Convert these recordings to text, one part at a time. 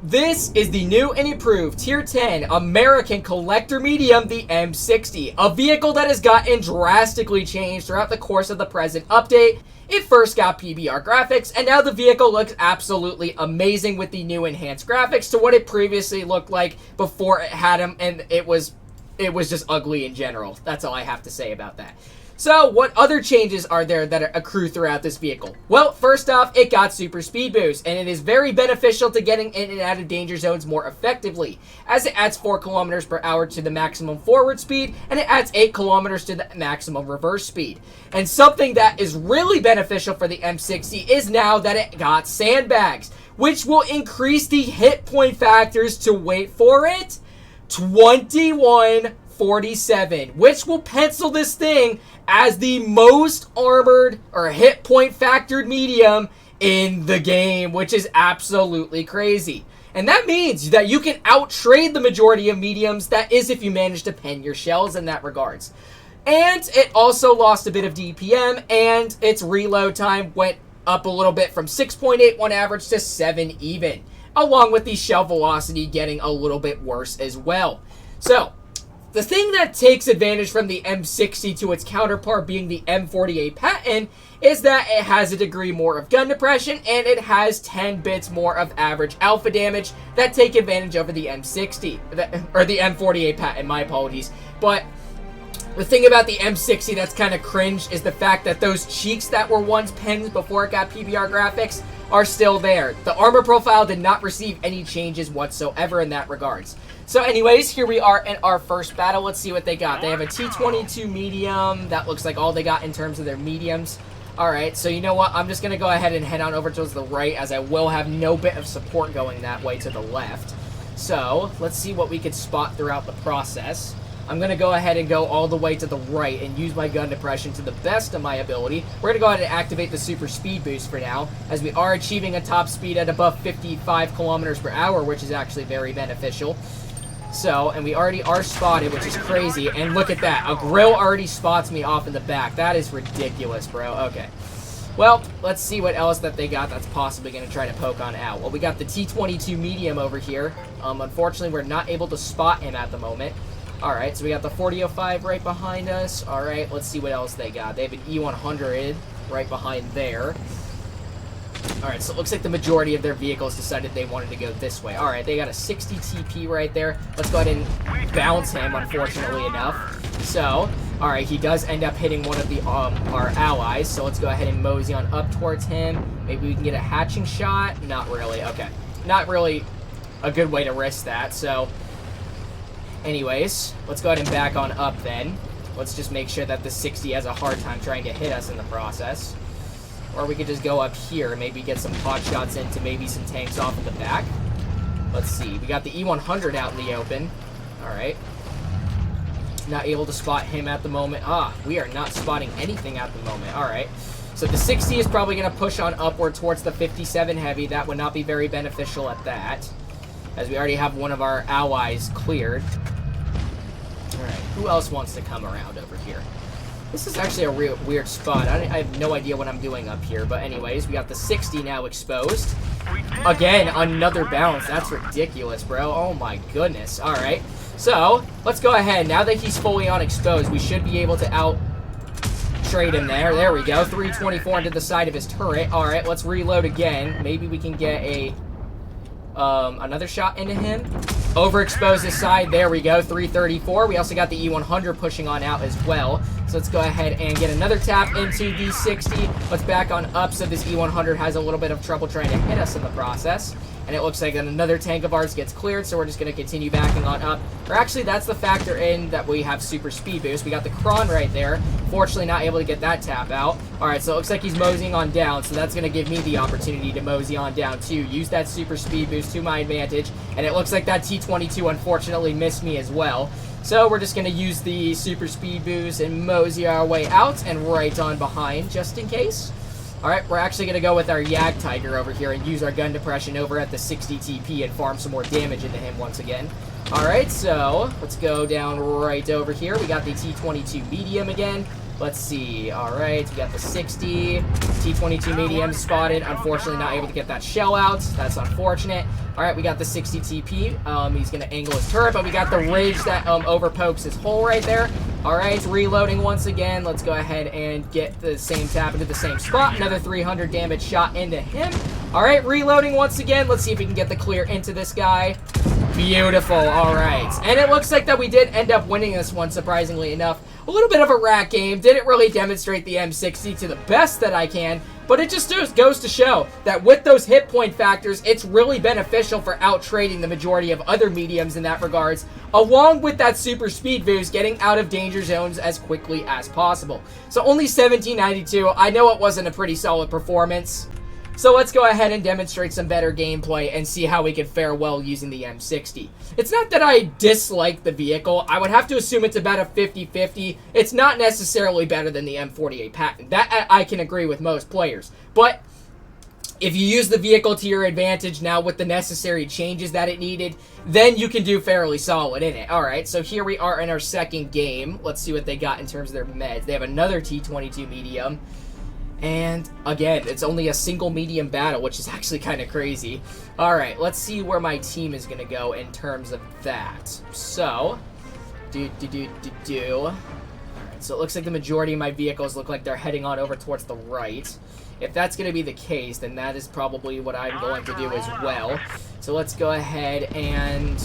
This is the new and improved Tier 10 American Collector Medium, the M60, a vehicle that has gotten drastically changed throughout the course of the present update. It first got PBR graphics, and now the vehicle looks absolutely amazing with the new enhanced graphics to what it previously looked like before it had them, and it was just ugly in general. That's all I have to say about that. So, what other changes are there that accrue throughout this vehicle? Well, first off, it got super speed boost, and it is very beneficial to getting in and out of danger zones more effectively, as it adds 4 kilometers per hour to the maximum forward speed, and it adds 8 kilometers to the maximum reverse speed. And something that is really beneficial for the M60 is now that it got sandbags, which will increase the hit point factors to, wait for it, 2147, which will pencil this thing as the most armored or hit point factored medium in the game, which is absolutely crazy. And that means that you can outtrade the majority of mediums, that is if you manage to pen your shells in that regards. And it also lost a bit of DPM, and its reload time went up a little bit from 6.81 average to 7 even, along with the shell velocity getting a little bit worse as well. So, the thing that takes advantage from the M60 to its counterpart being the M48 patent is that it has a degree more of gun depression and it has 10 bits more of average alpha damage that take advantage over the M60, or the M48 patent, my apologies. But the thing about the M60 that's kind of cringe is the fact that those cheeks that were once penned before it got PBR graphics are still there. The armor profile did not receive any changes whatsoever in that regards. So anyways, here we are in our first battle. Let's see what they got. They have a T22 medium. That looks like all they got in terms of their mediums. Alright, so you know what? I'm just going to go ahead and head on over towards the right, as I will have no bit of support going that way to the left. So, let's see what we can spot throughout the process. I'm going to go ahead and go all the way to the right and use my gun depression to the best of my ability. We're going to go ahead and activate the super speed boost for now, as we are achieving a top speed at above 55 kilometers per hour, which is actually very beneficial. So, and we already are spotted, which is crazy. And look at that. A grill already spots me off in the back. That is ridiculous, bro. Okay. Well, let's see what else that they got that's possibly going to try to poke on out. Well, we got the T22 medium over here. Unfortunately, we're not able to spot him at the moment. Alright, so we got the 4005 right behind us. Alright, let's see what else they got. They have an E100 right behind there. Alright, so it looks like the majority of their vehicles decided they wanted to go this way. Alright, they got a 60 TP right there. Let's go ahead and bounce him, unfortunately enough. So, alright, he does end up hitting one of the our allies. So let's go ahead and mosey on up towards him. Maybe we can get a hatching shot. Not really. Okay. Not really a good way to risk that. So, anyways, let's go ahead and back on up then. Let's just make sure that the 60 has a hard time trying to hit us in the process. Or we could just go up here and maybe get some pot shots into maybe some tanks off in the back. Let's see. We got the E100 out in the open. Alright. Not able to spot him at the moment. We are not spotting anything at the moment. Alright. So the 60 is probably going to push on upward towards the 57 heavy. That would not be very beneficial at that, as we already have one of our allies cleared. Alright. Who else wants to come around over here? This is actually a real weird spot. I have no idea what I'm doing up here. But anyways, we got the 60 now exposed. Again, another bounce. That's ridiculous, bro. Oh my goodness. Alright. So, let's go ahead. Now that he's fully on exposed, we should be able to out-trade him there. There we go. 324 into the side of his turret. Alright, let's reload again. Maybe we can get a another shot into him. Overexpose his side. There we go. 334. We also got the E100 pushing on out as well. So let's go ahead and get another tap into the 60. Let's back on up, so this E100 has a little bit of trouble trying to hit us in the process. And it looks like another tank of ours gets cleared, so we're just going to continue backing on up. Or actually, that's the factor in that we have super speed boost. We got the Kron right there. Fortunately, not able to get that tap out. Alright, so it looks like he's moseying on down, so that's going to give me the opportunity to mosey on down too. Use that super speed boost to my advantage. And it looks like that T22 unfortunately missed me as well. So we're just going to use the super speed boost and mosey our way out and right on behind, just in case. Alright, we're actually going to go with our Yag Tiger over here and use our gun depression over at the 60 TP and farm some more damage into him once again. Alright, so let's go down right over here. We got the T22 medium again. Let's see. All right, we got the 60. T22 medium spotted. Unfortunately, not able to get that shell out. That's unfortunate. All right, we got the 60 TP. He's going to angle his turret, but we got the ridge that overpokes his hole right there. All right, reloading once again. Let's go ahead and get the same tap into the same spot. Another 300 damage shot into him. All right, reloading once again. Let's see if we can get the clear into this guy. Beautiful. All right. And it looks like that we did end up winning this one, surprisingly enough. A little bit of a rat game. Didn't really demonstrate the M60 to the best that I can, but it just goes to show that with those hit point factors, it's really beneficial for out-trading the majority of other mediums in that regards, along with that super speed boost, getting out of danger zones as quickly as possible. So only 1792. I know it wasn't a pretty solid performance. So let's go ahead and demonstrate some better gameplay and see how we can fare well using the M60. It's not that I dislike the vehicle. I would have to assume it's about a 50-50. It's not necessarily better than the M48 patent. That I can agree with most players. But if you use the vehicle to your advantage now with the necessary changes that it needed, then you can do fairly solid in it. Alright, so here we are in our second game. Let's see what they got in terms of their meds. They have another T22 medium. And again, it's only a single medium battle, which is actually kind of crazy. All right, let's see where my team is going to go in terms of that. So, All right, so it looks like the majority of my vehicles look like they're heading on over towards the right. If that's going to be the case, then that is probably what I'm going to do as well. So let's go ahead and...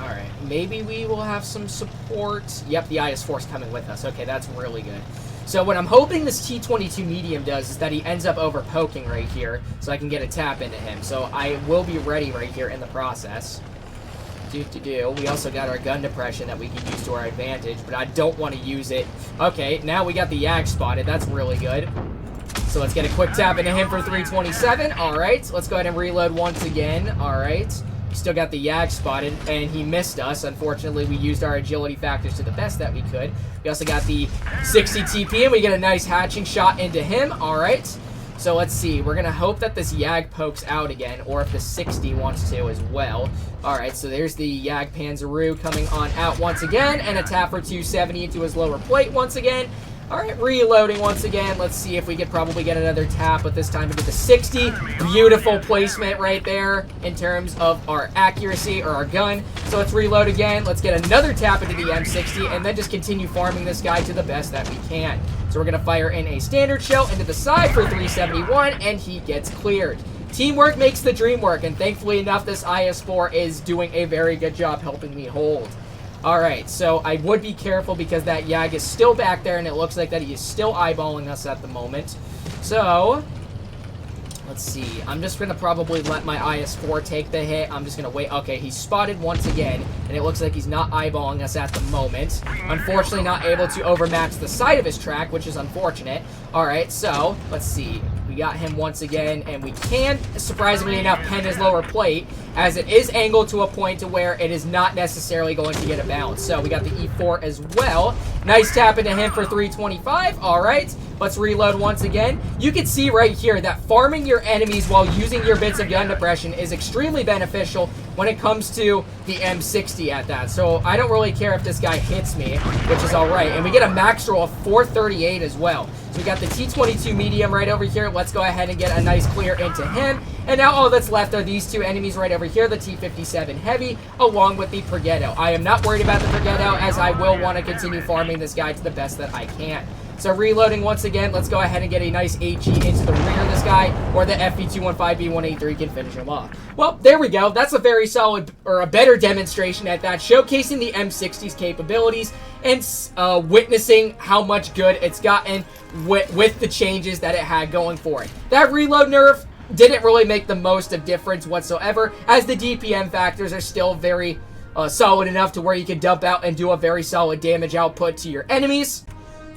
All right, maybe we will have some support. Yep, the IS-4 is coming with us. Okay, that's really good. So what I'm hoping this T22 medium does is that he ends up over poking right here so I can get a tap into him. So I will be ready right here in the process. We also got our gun depression that we can use to our advantage, but I don't want to use it. Okay, now we got the Yag spotted. That's really good. So let's get a quick tap into him for 327. All right, let's go ahead and reload once again. All right. We still got the Yag spotted, and he missed us. Unfortunately, we used our agility factors to the best that we could. We also got the 60 TP, and we get a nice hatching shot into him. All right. So let's see. We're going to hope that this Yag pokes out again, or if the 60 wants to as well. All right, so there's the Yag Panzeroo coming on out once again, and a tap for 270 into his lower plate once again. All right, reloading once again. Let's see if we could probably get another tap, but this time into the 60. Beautiful placement right there in terms of our accuracy or our gun. So let's reload again. Let's get another tap into the M60 and then just continue farming this guy to the best that we can. So we're going to fire in a standard shell into the side for 371, and he gets cleared. Teamwork makes the dream work, and thankfully enough, this IS-4 is doing a very good job helping me hold. Alright, so I would be careful because that Yag is still back there, and it looks like that he is still eyeballing us at the moment. So, let's see. I'm just going to probably let my IS-4 take the hit. I'm just going to wait. Okay, he's spotted once again, and it looks like he's not eyeballing us at the moment. Unfortunately, not able to overmatch the side of his track, which is unfortunate. Alright, so, let's see. We got him once again, and we can, surprisingly enough, pen his lower plate, as it is angled to a point to where it is not necessarily going to get a bounce. So we got the E4 as well. Nice tap into him for 325. All right, let's reload once again. You can see right here that farming your enemies while using your bits of gun depression is extremely beneficial when it comes to the M60 at that. So I don't really care if this guy hits me, which is all right. And we get a max roll of 438 as well. So we got the T22 medium right over here. Let's go ahead and get a nice clear into him. And now all that's left are these two enemies right over here, the T57 Heavy, along with the Progetto. I am not worried about the Progetto, as I will want to continue farming this guy to the best that I can. So reloading once again, let's go ahead and get a nice AG into the rear of this guy, or the FV215B183 can finish him off. Well, there we go. That's a very solid, or a better demonstration at that, showcasing the M60's capabilities and witnessing how much good it's gotten with the changes that it had going for it. That reload nerf didn't really make the most of difference whatsoever, as the DPM factors are still very solid enough to where you can dump out and do a very solid damage output to your enemies.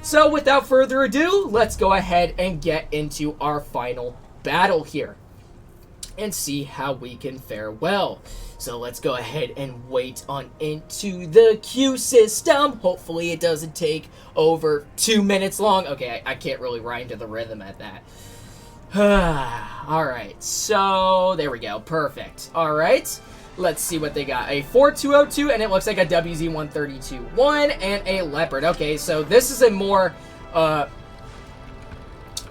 So without further ado, let's go ahead and get into our final battle here and see how we can fare well. So let's go ahead and wait on into the queue system. Hopefully it doesn't take over 2 minutes long. Okay, I can't really rhyme to the rhythm at that. Alright, so there we go. Perfect. Alright. Let's see what they got. A 4202, and it looks like a WZ-132-1 and a Leopard. Okay, so this is a more,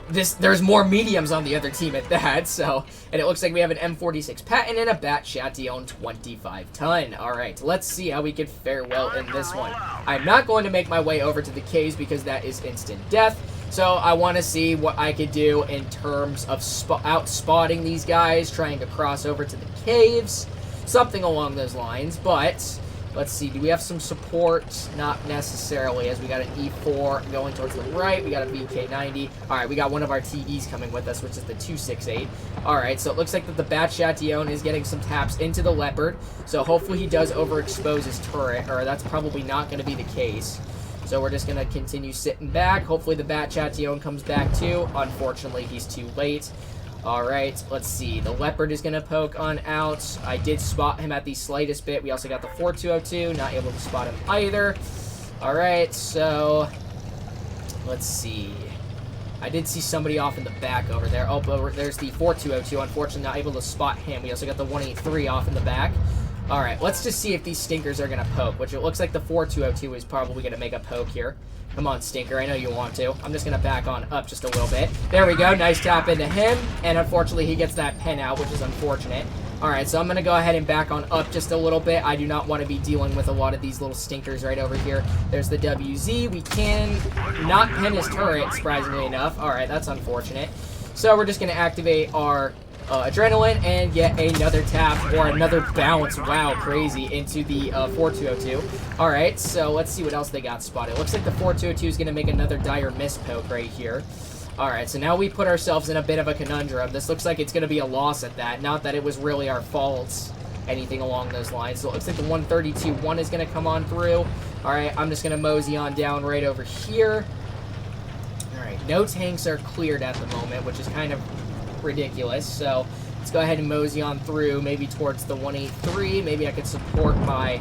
there's more mediums on the other team at that, so, and it looks like we have an M46 Patton and a Bat Chatillon 25-ton. Alright, let's see how we can fare well in this one. I'm not going to make my way over to the caves because that is instant death, so I want to see what I could do in terms of out-spotting these guys, trying to cross over to the caves, something along those lines, but let's see, do we have some support? Not necessarily, as we got an E4 going towards the right. We got a VK90. Alright, we got one of our TDs coming with us, which is the 268. Alright, so it looks like that the Bat Chatillon is getting some taps into the Leopard. So hopefully he does overexpose his turret, or that's probably not going to be the case. So we're just going to continue sitting back. Hopefully the Bat Chatillon comes back too. Unfortunately, he's too late. Alright, let's see. The Leopard is going to poke on out. I did spot him at the slightest bit. We also got the 4202. Not able to spot him either. Alright, so let's see. I did see somebody off in the back over there. Oh, there's the 4202. Unfortunately, not able to spot him. We also got the 183 off in the back. Alright, let's just see if these stinkers are going to poke, which it looks like the 4202 is probably going to make a poke here. Come on, Stinker. I know you want to. I'm just going to back on up just a little bit. There we go. Nice tap into him. And unfortunately, he gets that pen out, which is unfortunate. Alright, so I'm going to go ahead and back on up just a little bit. I do not want to be dealing with a lot of these little stinkers right over here. There's the WZ. We can not pen his turret, surprisingly enough. Alright, that's unfortunate. So we're just going to activate our adrenaline and get another tap or another bounce. Wow, crazy, into the 4202. Alright, so let's see what else they got spotted. Looks like the 4202 is going to make another dire miss poke right here. Alright, so now we put ourselves in a bit of a conundrum. This looks like it's going to be a loss at that. Not that it was really our fault, anything along those lines. So it looks like the 132-1 is going to come on through. Alright, I'm just going to mosey on down right over here. Alright, no tanks are cleared at the moment, which is kind of ridiculous, so let's go ahead and mosey on through, maybe towards the 183. Maybe I could support my...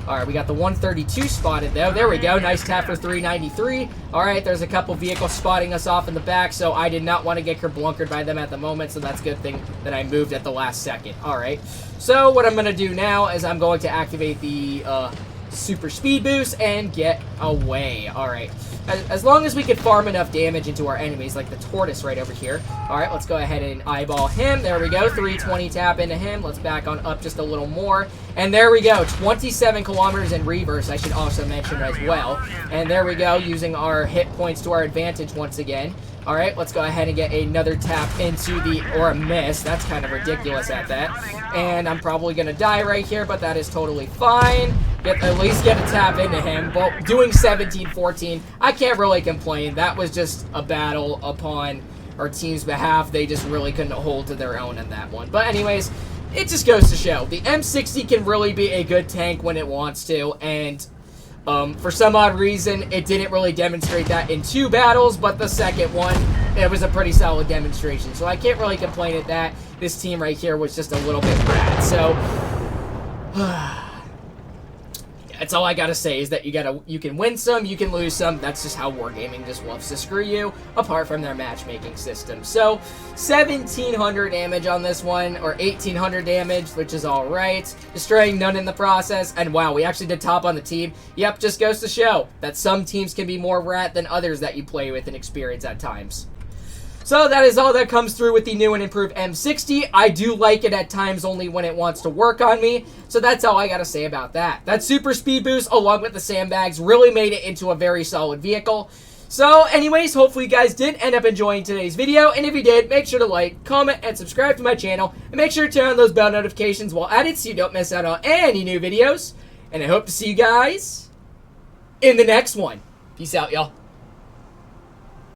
Alright, we got the 132 spotted, though. There we go. Nice tap for 393. Alright, there's a couple vehicles spotting us off in the back, so I did not want to get kerblunkered by them at the moment, so that's a good thing that I moved at the last second. Alright, so what I'm going to do now is I'm going to activate the super speed boost and get away. Alright, as long as we can farm enough damage into our enemies, like the tortoise right over here. Alright, let's go ahead and eyeball him. There we go, 320 tap into him. Let's back on up just a little more. And there we go, 27 kilometers in reverse, I should also mention as well. And there we go, using our hit points to our advantage once again. Alright, let's go ahead and get another tap into the, or a miss. That's kind of ridiculous at that. And I'm probably going to die right here, but that is totally fine. At least get a tap into him. But doing 17-14, I can't really complain. That was just a battle upon our team's behalf. They just really couldn't hold to their own in that one. But anyways, it just goes to show. The M60 can really be a good tank when it wants to, and for some odd reason, it didn't really demonstrate that in 2 battles, but the second one, it was a pretty solid demonstration. So I can't really complain at that. This team right here was just a little bit bad. So that's all I gotta say, is that you can win some, you can lose some. That's just how Wargaming just loves to screw you, apart from their matchmaking system. So 1700 damage on this one, or 1800 damage, which is alright. Destroying none in the process, and wow, we actually did top on the team. Yep, just goes to show that some teams can be more rat than others that you play with and experience at times. So that is all that comes through with the new and improved M60. I do like it at times only when it wants to work on me. So that's all I got to say about that. That super speed boost along with the sandbags really made it into a very solid vehicle. So anyways, hopefully you guys did end up enjoying today's video. And if you did, make sure to like, comment, and subscribe to my channel. And make sure to turn on those bell notifications while at it so you don't miss out on any new videos. And I hope to see you guys in the next one. Peace out, y'all.